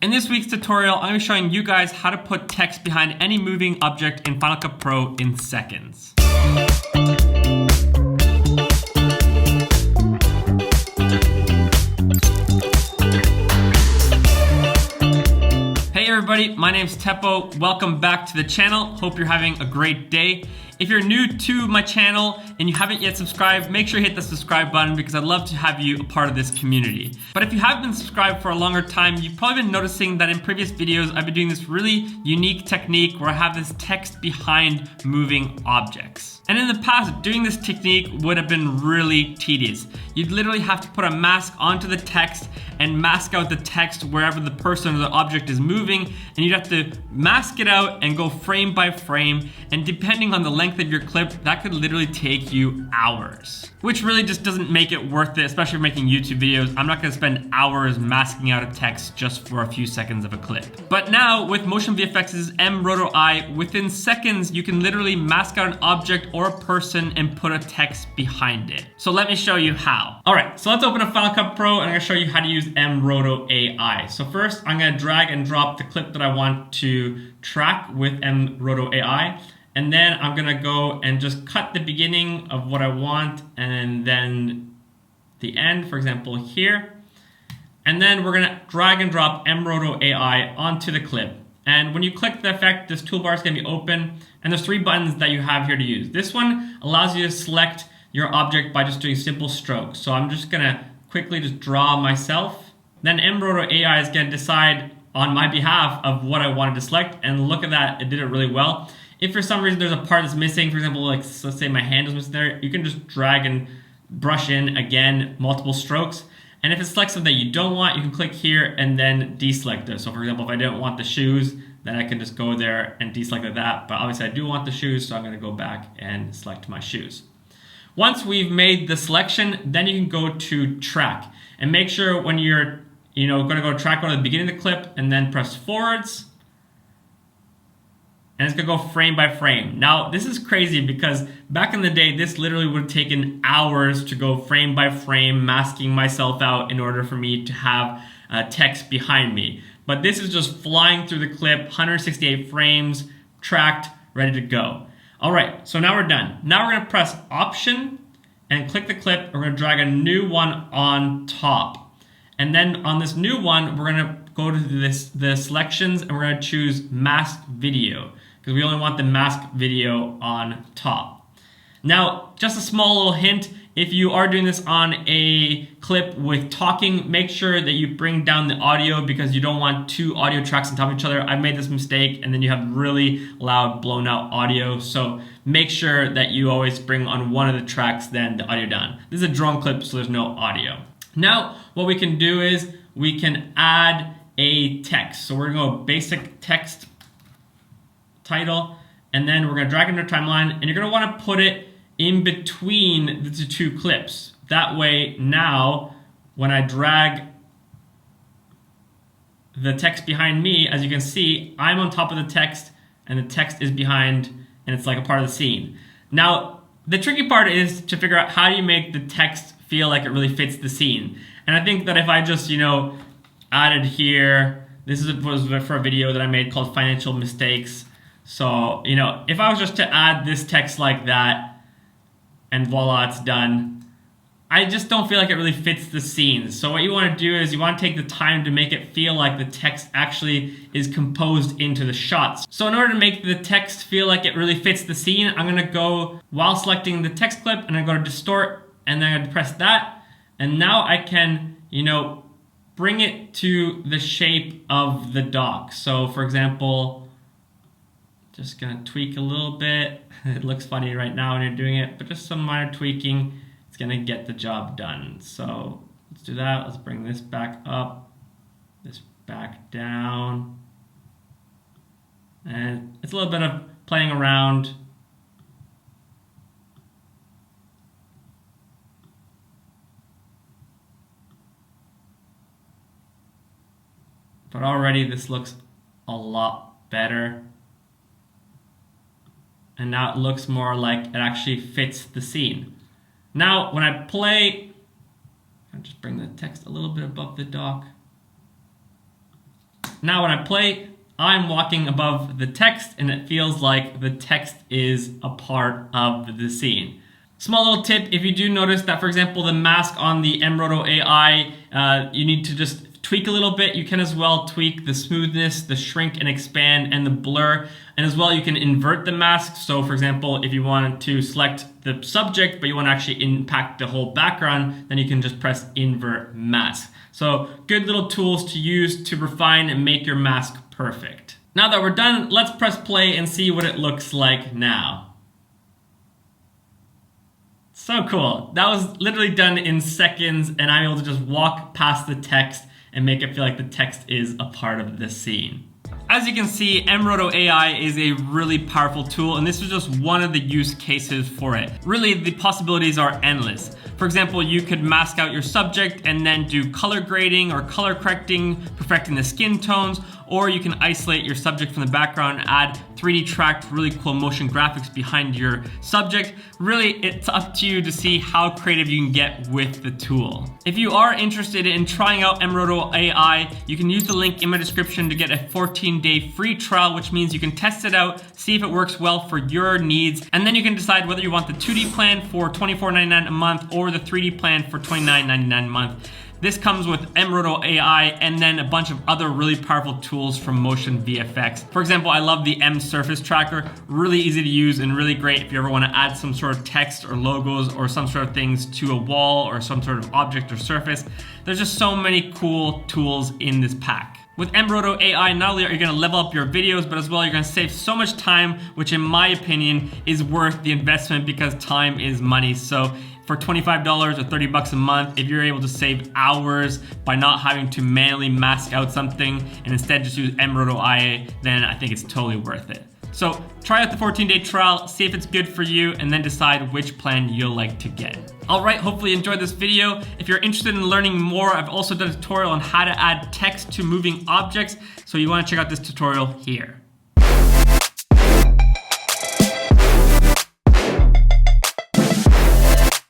In this week's tutorial, I'm going to be showing you guys how to put text behind any moving object in Final Cut Pro in seconds. Hey everybody, my name's Teppo. Welcome back to the channel. Hope you're having a great day. If you're new to my channel and you haven't yet subscribed, make sure you hit the subscribe button because I'd love to have you a part of this community. But if you have been subscribed for a longer time, you've probably been noticing that in previous videos, I've been doing this really unique technique where I have this text behind moving objects. And in the past, doing this technique would have been really tedious. You'd literally have to put a mask onto the text and mask out the text wherever the person or the object is moving, and you'd have to mask it out and go frame by frame, and depending on the length of your clip, that could literally take you hours. Which really just doesn't make it worth it, especially for making YouTube videos. I'm not gonna spend hours masking out a text just for a few seconds of a clip. But now, with Motion VFX's mRoto AI, within seconds, you can literally mask out an object or a person and put a text behind it. So let me show you how. All right, so let's open up Final Cut Pro and I'm gonna show you how to use mRoto AI. So first, I'm gonna drag and drop the clip that I want to track with mRoto AI. And then I'm gonna go and just cut the beginning of what I want and then the end, for example, here. And then we're gonna drag and drop mRoto AI onto the clip. And when you click the effect, this toolbar is gonna be open, and there's 3 buttons that you have here to use. This one allows you to select your object by just doing simple strokes. So I'm just gonna quickly just draw myself. Then mRoto AI is gonna decide on my behalf of what I wanted to select, and look at that, it did it really well. If for some reason there's a part that's missing, for example, like let's say my hand is missing there, you can just drag and brush in again, multiple strokes. And if it's selects something that you don't want, you can click here and then deselect it. So for example, if I don't want the shoes, then I can just go there and deselect it that. But obviously I do want the shoes, so I'm gonna go back and select my shoes. Once we've made the selection, then you can go to track. And make sure when you're gonna go track, go to the beginning of the clip and then press forwards. And it's gonna go frame by frame. Now, this is crazy because back in the day, this literally would have taken hours to go frame by frame, masking myself out in order for me to have text behind me. But this is just flying through the clip, 168 frames, tracked, ready to go. All right, so now we're done. Now we're gonna press Option and click the clip. We're gonna drag a new one on top. And then on this new one, we're gonna go to the selections and we're gonna choose Mask Video, because we only want the mask video on top. Now, just a small little hint, if you are doing this on a clip with talking, make sure that you bring down the audio because you don't want 2 audio tracks on top of each other. I've made this mistake and then you have really loud blown out audio. So make sure that you always bring on one of the tracks, then the audio down. This is a drone clip, so there's no audio. Now, what we can do is we can add a text. So we're gonna go basic text title, and then we're gonna drag into timeline, and you're gonna wanna put it in between the 2 clips. That way, now, when I drag the text behind me, as you can see, I'm on top of the text, and the text is behind, and it's like a part of the scene. Now, the tricky part is to figure out how do you make the text feel like it really fits the scene. And I think that if I just, added here, this was for a video that I made called Financial Mistakes. So, if I was just to add this text like that, and voila, it's done, I just don't feel like it really fits the scene. So what you want to do is you want to take the time to make it feel like the text actually is composed into the shots. So in order to make the text feel like it really fits the scene, I'm going to go, while selecting the text clip, and I'm going to distort, and then I'm going to press that, and now I can, bring it to the shape of the dock. So for example, just gonna tweak a little bit. It looks funny right now when you're doing it, but just some minor tweaking, it's gonna get the job done. So let's do that. Let's bring this back up, this back down. And it's a little bit of playing around. But already this looks a lot better. And now it looks more like it actually fits the scene. Now, when I play, I'll just bring the text a little bit above the dock. Now when I play, I'm walking above the text and it feels like the text is a part of the scene. Small little tip, if you do notice that, for example, the mask on the mRoto AI, you need to just tweak a little bit. You can as well tweak the smoothness, the shrink and expand, and the blur. And as well, you can invert the mask. So for example, if you wanted to select the subject, but you want to actually impact the whole background, then you can just press invert mask. So good little tools to use to refine and make your mask perfect. Now that we're done, let's press play and see what it looks like now. So cool. That was literally done in seconds, and I'm able to just walk past the text and make it feel like the text is a part of the scene. As you can see, mRoto AI is a really powerful tool, and this is just one of the use cases for it. Really, the possibilities are endless. For example, you could mask out your subject and then do color grading or color correcting, perfecting the skin tones, or you can isolate your subject from the background and add 3D tracked, really cool motion graphics behind your subject. Really, it's up to you to see how creative you can get with the tool. If you are interested in trying out mRoto AI, you can use the link in my description to get a 14-day free trial, which means you can test it out, see if it works well for your needs, and then you can decide whether you want the 2D plan for $24.99 a month or the 3D plan for $29.99 a month. This comes with mRoto AI and then a bunch of other really powerful tools from Motion VFX. For example, I love the M Surface Tracker, really easy to use and really great if you ever want to add some sort of text or logos or some sort of things to a wall or some sort of object or surface. There's just so many cool tools in this pack. With mRoto AI, not only are you going to level up your videos, but as well you're going to save so much time, which in my opinion is worth the investment because time is money. So for $25 or 30 bucks a month, if you're able to save hours by not having to manually mask out something and instead just use mRoto AI, then I think it's totally worth it. So try out the 14-day trial, see if it's good for you, and then decide which plan you'll like to get. All right, hopefully you enjoyed this video. If you're interested in learning more, I've also done a tutorial on how to add text to moving objects, so you want to check out this tutorial here.